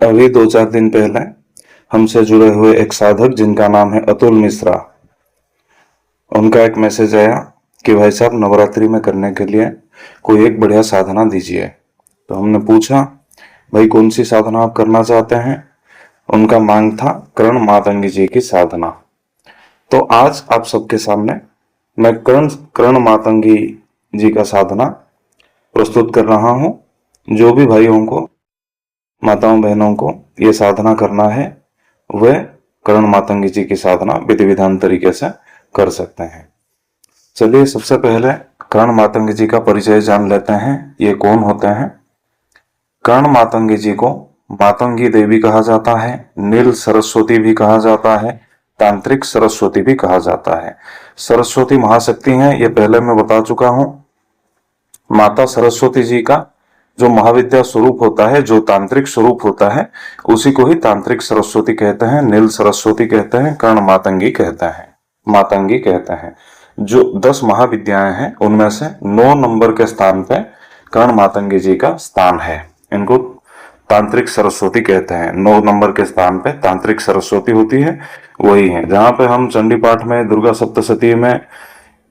अभी 2-4 दिन पहले हमसे जुड़े हुए एक साधक जिनका नाम है अतुल मिश्रा, उनका एक मैसेज आया कि भाई साहब नवरात्रि में करने के लिए कोई एक बढ़िया साधना दीजिए। तो हमने पूछा भाई कौन सी साधना आप करना चाहते हैं। उनका मांग था कर्ण मातंगी जी की साधना। तो आज आप सबके सामने मैं कर्ण मातंगी जी का साधना प्रस्तुत कर रहा हूं। जो भी भाइयों को, माताओं बहनों को ये साधना करना है वे कर्ण मातंगी जी की साधना विधि विधान तरीके से कर सकते हैं। चलिए सबसे पहले कर्ण मातंगी जी का परिचय जान लेते हैं। ये कौन होते हैं? कर्ण मातंगी जी को मातंगी देवी कहा जाता है, नील सरस्वती भी कहा जाता है, तांत्रिक सरस्वती भी कहा जाता है। सरस्वती महाशक्ति हैं, ये पहले मैं बता चुका हूं। माता सरस्वती जी का जो महाविद्या स्वरूप होता है, जो तांत्रिक स्वरूप होता है, उसी को ही तांत्रिक सरस्वती कहते हैं, नील सरस्वती कहते हैं, कर्ण मातंगी कहते हैं, मातंगी कहते हैं। जो 10 महाविद्याएं हैं उनमें से 9 नंबर के स्थान पे कर्ण मातंगी जी का स्थान है। इनको तांत्रिक सरस्वती कहते हैं। 9 नंबर के स्थान पे तांत्रिक सरस्वती होती है, वही है। जहां पे हम चंडी पाठ में, दुर्गा सप्तशती में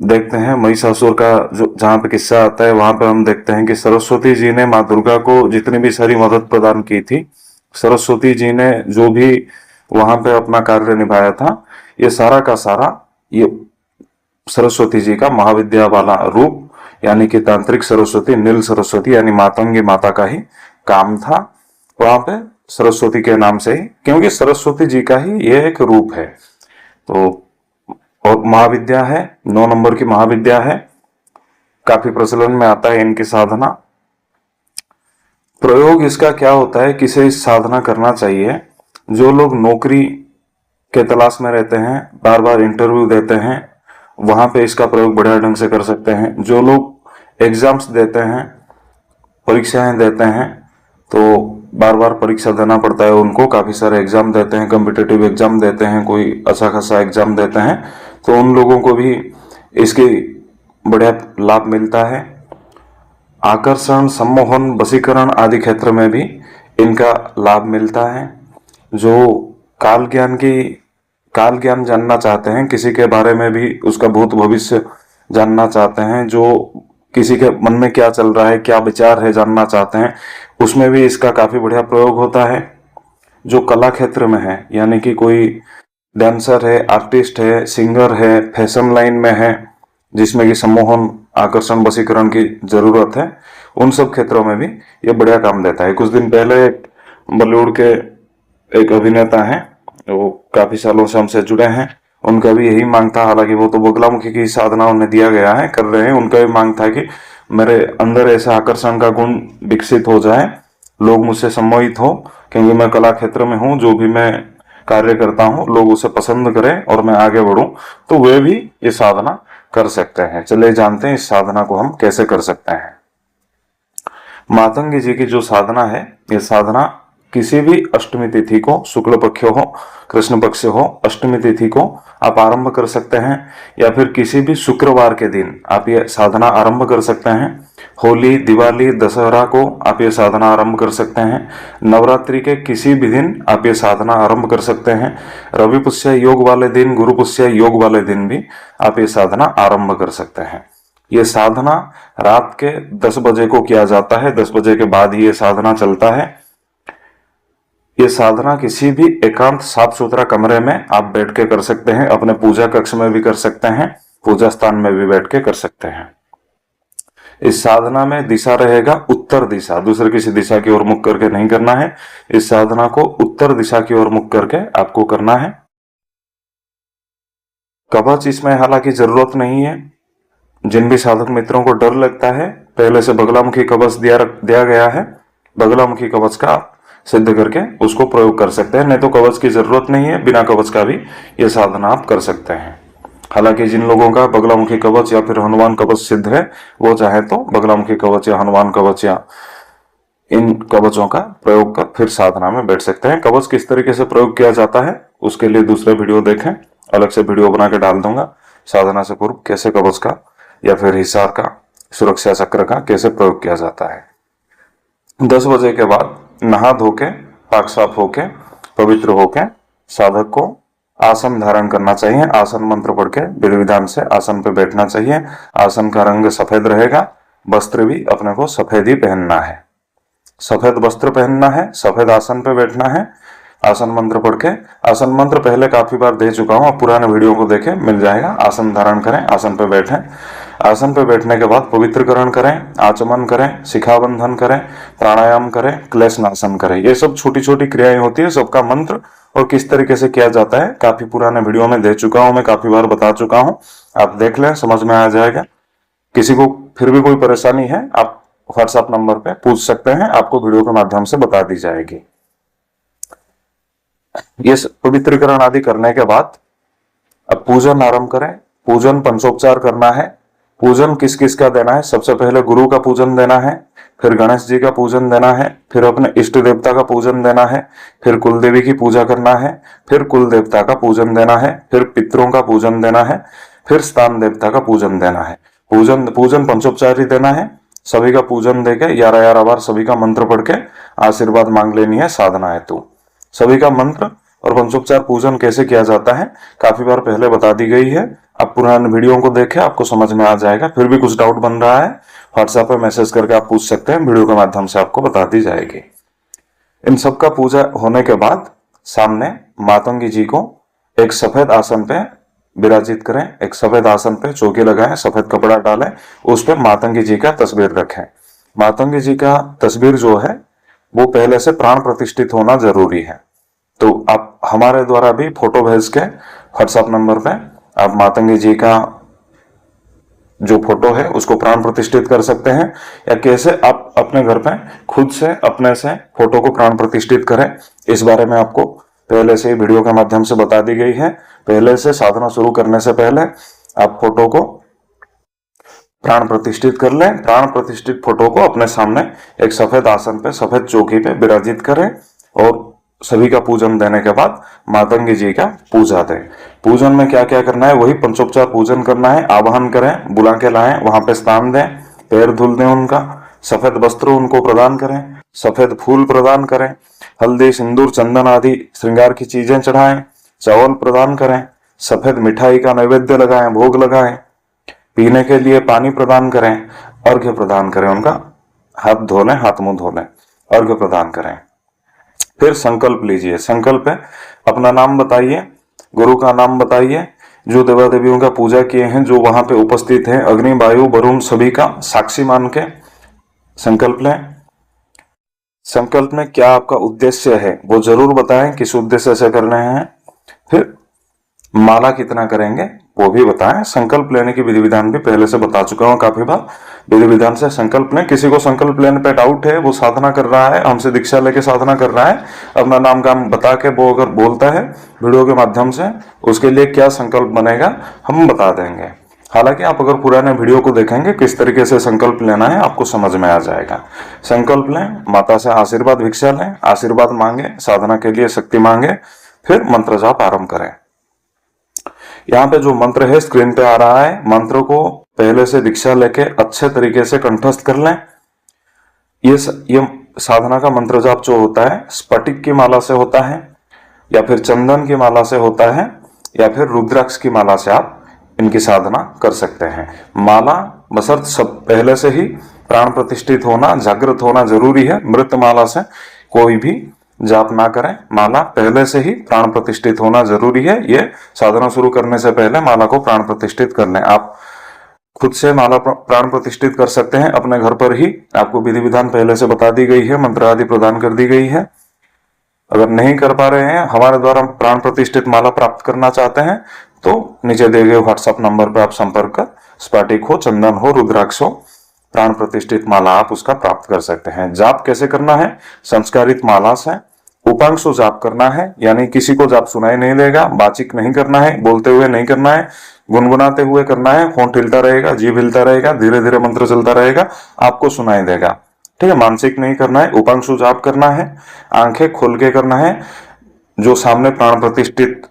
देखते हैं, महिषासुर का जो जहां पे किस्सा आता है, वहां पे हम देखते हैं कि सरस्वती जी ने माँ दुर्गा को जितनी भी सारी मदद प्रदान की थी, सरस्वती जी ने जो भी वहां पे अपना कार्य निभाया था, ये सारा का सारा ये सरस्वती जी का महाविद्या वाला रूप यानी कि तांत्रिक सरस्वती, नील सरस्वती यानी मातंगी माता का ही काम था वहां पे, सरस्वती के नाम से ही, क्योंकि सरस्वती जी का ही ये एक रूप है। तो और महाविद्या है, 9 नंबर की महाविद्या है, काफी प्रचलन में आता है इनकी साधना। प्रयोग इसका क्या होता है, किसे इस साधना करना चाहिए? जो लोग नौकरी के तलाश में रहते हैं, बार बार इंटरव्यू देते हैं, वहां पे इसका प्रयोग बढ़िया ढंग से कर सकते हैं। जो लोग एग्जाम्स देते हैं, परीक्षाएं देते हैं, तो बार बार परीक्षा देना पड़ता है उनको, काफी सारे एग्जाम देते हैं, कॉम्पिटिटिव एग्जाम देते हैं, कोई अच्छा खासा एग्जाम देते हैं, तो उन लोगों को भी इसकी बढ़िया लाभ मिलता है। आकर्षण, सम्मोहन, वशीकरण आदि क्षेत्र में भी इनका लाभ मिलता है। जो काल ज्ञान जानना चाहते हैं, किसी के बारे में भी उसका भूत भविष्य जानना चाहते हैं, जो किसी के मन में क्या चल रहा है, क्या विचार है, जानना चाहते हैं, उसमें भी इसका काफी बढ़िया प्रयोग होता है। जो कला क्षेत्र में है, यानी कि कोई डांसर है, आर्टिस्ट है, सिंगर है, फैशन लाइन में है, जिसमें कि सम्मोहन, आकर्षण, वशीकरण की जरूरत है, उन सब क्षेत्रों में भी ये बढ़िया काम देता है। कुछ दिन पहले बॉलीवुड के एक अभिनेता हैं, वो काफी सालों से हमसे जुड़े हैं, उनका भी यही मांग था, हालांकि वो तो बगलामुखी की साधना उन्हें दिया गया है, कर रहे हैं, उनका भी मांग था कि मेरे अंदर ऐसा आकर्षण का गुण विकसित हो जाए, लोग मुझसे सम्मोहित हो, क्योंकि मैं कला क्षेत्र में हूँ, जो भी मैं कार्य करता हूँ लोग उसे पसंद करें और मैं आगे बढ़ूं, तो वे भी ये साधना कर सकते हैं। चलिए जानते हैं इस साधना को हम कैसे कर सकते हैं। मातंगी जी की जो साधना है, ये साधना किसी भी अष्टमी तिथि को, शुक्ल पक्ष हो, कृष्ण पक्ष हो, अष्टमी तिथि को आप आरंभ कर सकते हैं, या फिर किसी भी शुक्रवार के दिन आप ये साधना आरंभ कर सकते हैं। होली, दिवाली, दशहरा को आप ये साधना आरंभ कर सकते हैं। नवरात्रि के किसी भी दिन आप ये साधना आरंभ कर सकते हैं। रवि पुष्य योग वाले दिन, गुरु पुष्य योग वाले दिन भी आप ये साधना आरंभ कर सकते हैं। ये साधना रात के 10 बजे को किया जाता है, 10 बजे के बाद ही ये साधना चलता है। ये साधना किसी भी एकांत साफ सुथरा कमरे में आप बैठ के कर सकते हैं, अपने पूजा कक्ष में भी कर सकते हैं, पूजा स्थान में भी बैठ के कर सकते हैं। इस साधना में दिशा रहेगा उत्तर दिशा, दूसरे किसी दिशा की ओर मुख करके नहीं करना है। इस साधना को उत्तर दिशा की ओर मुख करके आपको करना है। कवच इसमें हालांकि जरूरत नहीं है। जिन भी साधक मित्रों को डर लगता है, पहले से बगलामुखी कवच दिया गया है, बगलामुखी कवच का सिद्ध करके उसको प्रयोग कर सकते हैं, नहीं तो कवच की जरूरत नहीं है, बिना कवच का भी ये साधना आप कर सकते हैं। हालांकि जिन लोगों का बगलामुखी कवच या फिर हनुमान कवच सिद्ध है, वो चाहे तो बगलामुखी कवच या हनुमान कवच या इन कवचों का प्रयोग कर फिर साधना में बैठ सकते हैं। कवच किस तरीके से प्रयोग किया जाता है उसके लिए दूसरे वीडियो देखें, अलग से वीडियो बना के डाल दूंगा। साधना से पूर्व कैसे कवच का या फिर हिसार का, सुरक्षा चक्र का कैसे प्रयोग किया जाता है। 10 बजे के बाद नहा धो के पाक साफ होके पवित्र होके साधक को आसन धारण करना चाहिए। आसन मंत्र पढ़ के विधि विधान से आसन पे बैठना चाहिए। आसन का रंग सफेद रहेगा। वस्त्र भी अपने को सफेद ही पहनना है, सफेद वस्त्र पहनना है, सफेद आसन पे बैठना है। आसन मंत्र पढ़ के, आसन मंत्र पहले काफी बार दे चुका हूं, पुराने वीडियो को देखें, मिल जाएगा। आसन धारण करें, आसन पे बैठें। आसन पे बैठने के बाद पवित्रकरण करें, आचमन करें, शिखाबंधन करें, प्राणायाम करें, क्लेशनासन करें। ये सब छोटी छोटी क्रियाएं होती है। सबका मंत्र और किस तरीके से किया जाता है काफी पुराने वीडियो में दे चुका हूं, मैं काफी बार बता चुका हूं। आप देख लें, समझ में आ जाएगा। किसी को फिर भी कोई परेशानी है, आप व्हाट्सएप नंबर पे पूछ सकते हैं, आपको वीडियो के माध्यम से बता दी जाएगी। ये पवित्रीकरण आदि करने के बाद अब पूजन आरंभ करें। पूजन पंचोपचार करना है। पूजन किस किस का देना है? सबसे पहले गुरु का पूजन देना है, फिर गणेश जी का पूजन देना है, फिर अपने इष्ट देवता का पूजन देना है, फिर कुल देवी की पूजा करना है, फिर कुल देवता का पूजन देना है, फिर पितरों का पूजन देना है, फिर स्थान देवता का पूजन देना है। पूजन पंचोपचार ही देना है। सभी का पूजन देके 11 बार सभी का मंत्र पढ़ के आशीर्वाद मांग लेनी है साधना हेतु। सभी का मंत्र और पंचोपचार पूजन कैसे किया जाता है काफी बार पहले बता दी गई है। आप पुराने वीडियो को देखें, आपको समझ में आ जाएगा। फिर भी कुछ डाउट बन रहा है, व्हाट्सएप पे मैसेज करके आप पूछ सकते हैं, वीडियो के माध्यम से आपको बता दी जाएगी। इन सब का पूजा होने के बाद सामने मातंगी जी को एक सफेद आसन पे विराजित करें। एक सफेद आसन पे चौकी लगाएं, सफेद कपड़ा डालें, उस पर मातंगी जी का तस्वीर रखें। मातंगी जी का तस्वीर जो है वो पहले से प्राण प्रतिष्ठित होना जरूरी है। तो आप हमारे द्वारा भी फोटो भेज के व्हाट्सएप नंबर पे आप मातंगी जी का जो फोटो है उसको प्राण प्रतिष्ठित कर सकते हैं, या कैसे आप अपने घर पे खुद से अपने से फोटो को प्राण प्रतिष्ठित करें, इस बारे में आपको पहले से वीडियो के माध्यम से बता दी गई है। पहले से साधना शुरू करने से पहले आप फोटो को प्राण प्रतिष्ठित कर लें। प्राण प्रतिष्ठित फोटो को अपने सामने एक सफेद आसन पे, सफेद चौकी पे विराजित करें और सभी का पूजन देने के बाद मातंगी जी का पूजा दें। पूजन में क्या क्या करना है? वही पंचोपचार पूजन करना है। आवाहन करें, बुला के लाएं, वहां पे स्थान दें, पैर धुल दें उनका, सफेद वस्त्र उनको प्रदान करें, सफेद फूल प्रदान करें, हल्दी, सिंदूर, चंदन आदि श्रृंगार की चीजें चढ़ाएं, चावल प्रदान करें, सफेद मिठाई का नैवेद्य लगाएं, भोग लगाएं, पीने के लिए पानी प्रदान करें, अर्घ्य प्रदान करें, उनका हाथ धो लें, हाथ मुंह धो लें, अर्घ्य प्रदान करें। फिर संकल्प लीजिए। संकल्प है अपना नाम बताइए, गुरु का नाम बताइए, जो देवा देवियों का पूजा किए हैं, जो वहां पे उपस्थित हैं, अग्नि, वायु, वरुण सभी का साक्षी मान के संकल्प लें। संकल्प में क्या आपका उद्देश्य है वो जरूर बताएं, किस उद्देश्य से कर रहे हैं। फिर माला कितना करेंगे वो भी बताएं। संकल्प लेने की विधि विधान भी पहले से बता चुका हूं काफी बार। विधि विधान से संकल्प लें। किसी को संकल्प लेने पे डाउट है, वो साधना कर रहा है, हमसे दीक्षा लेके साधना कर रहा है, अपना नाम काम बता के वो अगर बोलता है वीडियो के माध्यम से, उसके लिए क्या संकल्प बनेगा हम बता देंगे। हालांकि आप अगर पुराने वीडियो को देखेंगे किस तरीके से संकल्प लेना है आपको समझ में आ जाएगा। संकल्प लें, माता से आशीर्वाद भिक्षा लें, आशीर्वाद मांगे, साधना के लिए शक्ति मांगे, फिर मंत्र जाप आरंभ करें। यहाँ पे जो मंत्र है स्क्रीन पे आ रहा है, मंत्र को पहले से दीक्षा लेके अच्छे तरीके से कंठस्थ कर लें। ये साधना का मंत्र जाप जो होता है स्फटिक की माला से होता है, या फिर चंदन की माला से होता है, या फिर रुद्राक्ष की माला से आप इनकी साधना कर सकते हैं। माला बशर्त सब पहले से ही प्राण प्रतिष्ठित होना, जागृत होना जरूरी है। मृत माला से कोई भी जाप ना करें, माला पहले से ही प्राण प्रतिष्ठित होना जरूरी है। ये साधना शुरू करने से पहले माला को प्राण प्रतिष्ठित कर लें। आप खुद से माला प्राण प्रतिष्ठित कर सकते हैं अपने घर पर ही, आपको विधि विधान पहले से बता दी गई है, मंत्र आदि प्रदान कर दी गई है। अगर नहीं कर पा रहे हैं, हमारे द्वारा प्राण प्रतिष्ठित माला प्राप्त करना चाहते हैं, तो नीचे दिए गए व्हाट्सएप नंबर पर आप संपर्क कर स्फटिक हो, चंदन हो, रुद्राक्ष हो, प्राण प्रतिष्ठित माला आप उसका प्राप्त कर सकते हैं। जाप कैसे करना है? संस्कारित माला से उपांशु जाप करना है, यानी किसी को जाप सुनाई नहीं देगा, बाचिक नहीं करना है, बोलते हुए नहीं करना है, गुनगुनाते हुए करना है। होंठ हिलता रहेगा, जीभ हिलता रहेगा, धीरे धीरे मंत्र चलता रहेगा, आपको सुनाई देगा। ठीक है, मानसिक नहीं करना है, उपांशु जाप करना है, आंखें खोल के करना है। जो सामने प्राण प्रतिष्ठित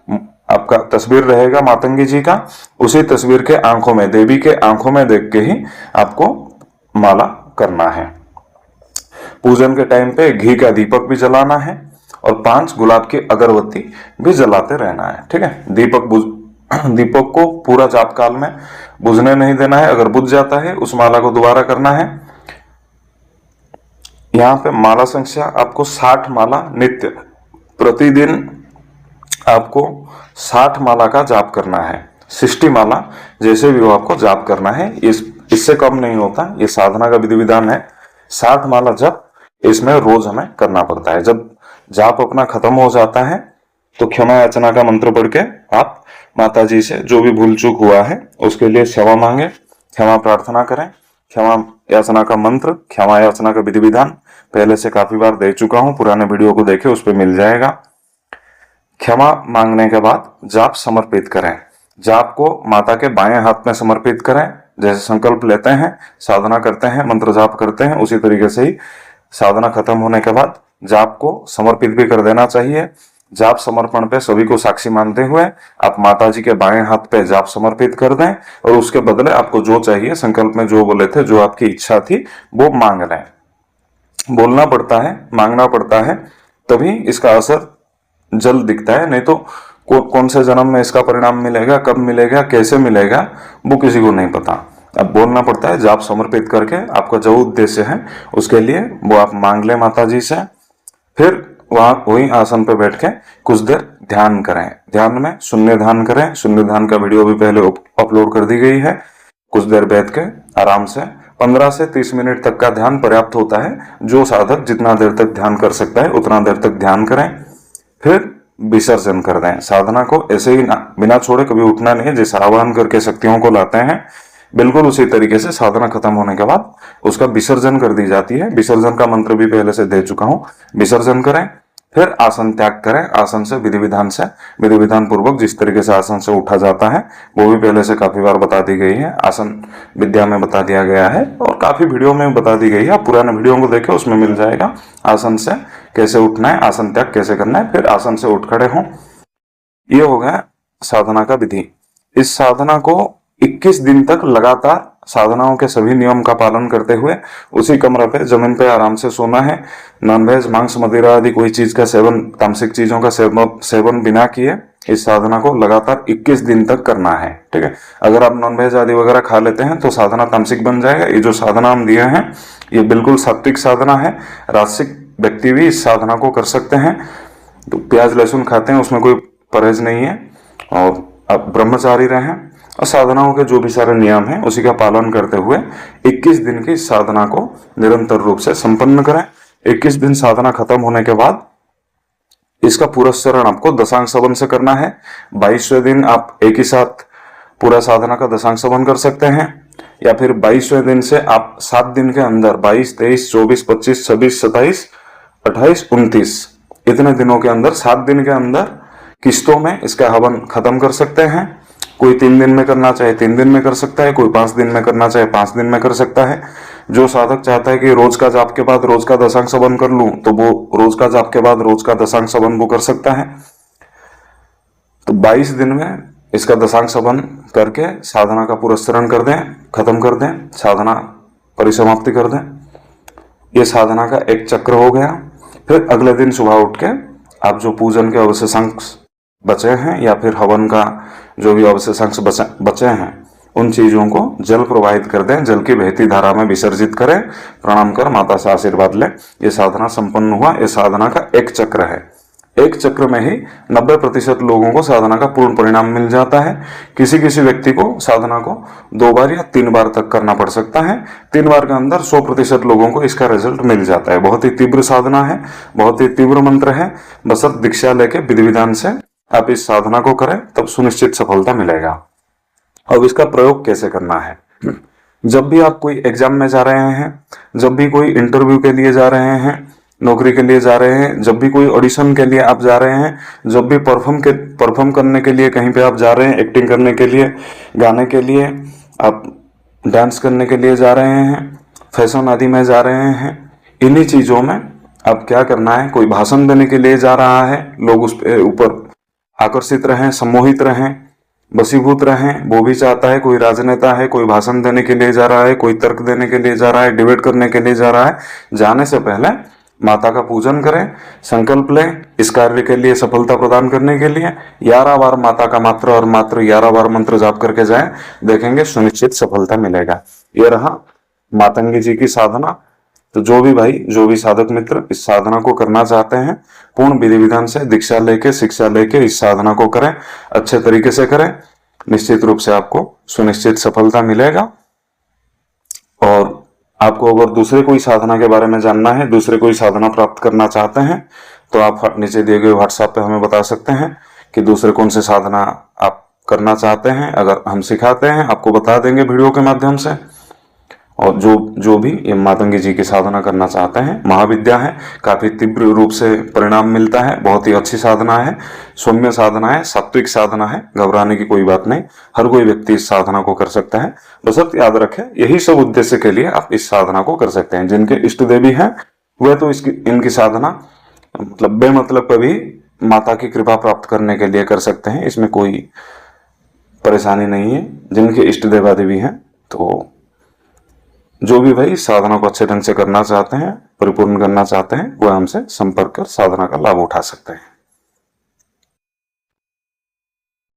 आपका तस्वीर रहेगा मातंगी जी का, उसी तस्वीर के आंखों में, देवी के आंखों में देख के ही आपको माला करना है। पूजन के टाइम पे घी का दीपक भी जलाना है और 5 गुलाब की अगरबत्ती भी जलाते रहना है। ठीक है, दीपक को पूरा जाप काल में बुझने नहीं देना है। अगर बुझ जाता है उस माला को दोबारा करना है। यहाँ पे माला संख्या आपको 60 माला नित्य प्रतिदिन आपको 60 माला का जाप करना है। 60 माला जैसे भी हो आपको जाप करना है, इससे कम नहीं होता। ये साधना का विधि विधान है। 60 माला जप इसमें रोज हमें करना पड़ता है। जब जाप अपना खत्म हो जाता है तो क्षमा याचना का मंत्र पढ़ के आप माता जी से जो भी भूल चूक हुआ है उसके लिए क्षमा मांगे, क्षमा प्रार्थना करें। क्षमा याचना का मंत्र, क्षमा याचना का विधि विधान पहले से काफी बार दे चुका हूं, पुराने वीडियो को देखें, उस पर मिल जाएगा। क्षमा मांगने के बाद जाप समर्पित करें। जाप को माता के बाएं हाथ में समर्पित करें। जैसे संकल्प लेते हैं, साधना करते हैं, मंत्र जाप करते हैं, उसी तरीके से ही साधना खत्म होने के बाद जाप को समर्पित भी कर देना चाहिए। जाप समर्पण पे सभी को साक्षी मानते हुए आप माता जी के बाएं हाथ पे जाप समर्पित कर दें और उसके बदले आपको जो चाहिए, संकल्प में जो बोले थे, जो आपकी इच्छा थी, वो मांग लें। बोलना पड़ता है, मांगना पड़ता है, तभी इसका असर जल्द दिखता है। नहीं तो कौन से जन्म में इसका परिणाम मिलेगा, कब मिलेगा, कैसे मिलेगा, वो किसी को नहीं पता। अब बोलना पड़ता है। जाप समर्पित करके आपका जो उद्देश्य है उसके लिए वो आप मांग लें माता जी से। फिर वही आसन पे बैठ के कुछ देर ध्यान करें। ध्यान में शून्य ध्यान करें। शून्य ध्यान का वीडियो भी पहले अपलोड कर दी गई है। कुछ देर बैठ के आराम से 15 से 30 मिनट तक का ध्यान पर्याप्त होता है। जो साधक जितना देर तक ध्यान कर सकता है उतना देर तक ध्यान करें, फिर विसर्जन कर दें। साधना को ऐसे ही बिना छोड़े कभी उठना नहीं है। जैसे आह्वान करके शक्तियों को लाते हैं, बिल्कुल उसी तरीके से साधना खत्म होने के बाद उसका विसर्जन कर दी जाती है। विसर्जन का मंत्र भी पहले से दे चुका हूं। विसर्जन करें, फिर आसन त्याग करें। आसन से विधि विधान पूर्वक जिस तरीके से आसन से उठा जाता है वो भी पहले से काफी बार बता दी गई है। आसन विद्या में बता दिया गया है और काफी वीडियो में बता दी गई है। आप पुराने वीडियो को देखें, उसमें मिल जाएगा आसन से कैसे उठना है, आसन त्याग कैसे करना है, फिर आसन से उठ खड़े हों। ये हो गया साधना का विधि। इस साधना को 21 दिन तक लगातार साधनाओं के सभी नियम का पालन करते हुए उसी कमरे पे जमीन पे आराम से सोना है। नॉनवेज, मांस, मदिरा आदि कोई चीज का सेवन, तामसिक चीजों का सेवन बिना किए इस साधना को लगातार 21 दिन तक करना है। ठीक है, अगर आप नॉनवेज आदि वगैरह खा लेते हैं तो साधना तामसिक बन जाएगा। ये जो साधना हम दिए हैं ये बिल्कुल सात्विक साधना है। राजसिक व्यक्ति भी इस साधना को कर सकते हैं। तो प्याज लहसुन खाते हैं उसमें कोई परहेज नहीं है, और आप ब्रह्मचारी रहें और साधनाओं के जो भी सारे नियम हैं उसी का पालन करते हुए 21 दिन की साधना को निरंतर रूप से संपन्न करें। 21 दिन साधना खत्म होने के बाद इसका पुरस्चरण आपको दशांग श्रवण से करना है। 22वें दिन आप एक ही साथ पूरा साधना का दशांग श्रवण कर सकते हैं, या फिर 22वें दिन से आप 7 दिन के अंदर 22, 23, 24, 25, 26, 27, 28, 29 इतने दिनों के अंदर 7 दिन के अंदर किस्तों में इसका हवन खत्म कर सकते हैं। कोई 3 दिन में करना चाहे 3 दिन में कर सकता है, कोई 5 दिन में करना चाहे 5 दिन में कर सकता है। जो साधक चाहता है कि रोज का जाप के बाद रोज का दशांग श्रवण कर लूं, तो वो रोज का जाप के बाद रोज का दशांग श्रवण वो कर सकता है। तो 22 दिन में इसका दशांग श्रवण करके साधना का पुरस्चरण कर दें, खत्म कर दें, साधना परिसमाप्ति कर दें। ये साधना का एक चक्र हो गया। फिर अगले दिन सुबह उठ के आप जो पूजन के अवशेषांश बचे हैं या फिर हवन का जो भी अवशेषांश बचे हैं उन चीजों को जल प्रवाहित कर दें, जल की बहती धारा में विसर्जित करें, प्रणाम कर माता से आशीर्वाद लें। ये साधना संपन्न हुआ। ये साधना का एक चक्र है। एक चक्र में ही 90% लोगों को साधना का पूर्ण परिणाम मिल जाता है। किसी किसी व्यक्ति को साधना को 2 बार या 3 बार तक करना पड़ सकता है। 3 बार के अंदर 100% लोगों को इसका रिजल्ट मिल जाता है। बहुत ही तीव्र साधना है, बहुत ही तीव्र मंत्र है। बस दीक्षा लेके विधि विधान से आप इस साधना को करें, तब सुनिश्चित सफलता मिलेगा। अब इसका प्रयोग कैसे करना है? जब भी आप कोई एग्जाम में जा रहे हैं, जब भी कोई इंटरव्यू के लिए जा रहे हैं, नौकरी के लिए जा रहे हैं, जब भी कोई ऑडिशन के लिए आप जा रहे हैं, जब भी परफॉर्म करने के लिए कहीं पे आप जा रहे हैं, एक्टिंग करने के लिए, गाने के लिए, आप डांस करने के लिए जा रहे हैं, फैशन आदि में जा रहे हैं, इन्हीं चीजों में अब क्या करना है? कोई भाषण देने के लिए जा रहा है, लोग उस ऊपर आकर्षित रहें, सम्मोहित रहें, वशीभूत रहें, वो भी चाहता है। कोई राजनेता है, कोई भाषण देने के लिए जा रहा है, कोई तर्क देने के लिए जा रहा है, डिबेट करने के लिए जा रहा है। जाने से पहले माता का पूजन करें, संकल्प लें इस कार्य के लिए सफलता प्रदान करने के लिए। 11 बार माता का मात्र और मात्र 11 बार मंत्र जाप करके जाएं, देखेंगे सुनिश्चित सफलता मिलेगा। ये रहा मातंगी जी की साधना। तो जो भी भाई, जो भी साधक मित्र इस साधना को करना चाहते हैं, पूर्ण विधि विधान से दीक्षा लेके, शिक्षा लेके इस साधना को करें, अच्छे तरीके से करें, निश्चित रूप से आपको सुनिश्चित सफलता मिलेगा। और आपको अगर दूसरे कोई साधना के बारे में जानना है, दूसरे कोई साधना प्राप्त करना चाहते हैं, तो आप नीचे दिए गए व्हाट्सएप पे हमें बता सकते हैं कि दूसरे कौन से साधना आप करना चाहते हैं। अगर हम सिखाते हैं, आपको बता देंगे वीडियो के माध्यम से। और जो भी ये मातंगी जी की साधना करना चाहते हैं, महाविद्या है, काफी तीव्र रूप से परिणाम मिलता है, बहुत ही अच्छी साधना है, सौम्य साधना है, सात्विक साधना है, घबराने की कोई बात नहीं, हर कोई व्यक्ति इस साधना को कर सकता है। बस याद रखें, यही सब उद्देश्य के लिए आप इस साधना को कर सकते हैं। जिनके इष्ट देवी हैं वह तो इनकी साधना मतलब बेमतलब कभी माता की कृपा प्राप्त करने के लिए कर सकते हैं, इसमें कोई परेशानी नहीं है। जिनके इष्ट देवा देवी हैं, तो जो भी भाई साधना को अच्छे ढंग से करना चाहते हैं, परिपूर्ण करना चाहते हैं, वह हमसे संपर्क कर साधना का लाभ उठा सकते हैं।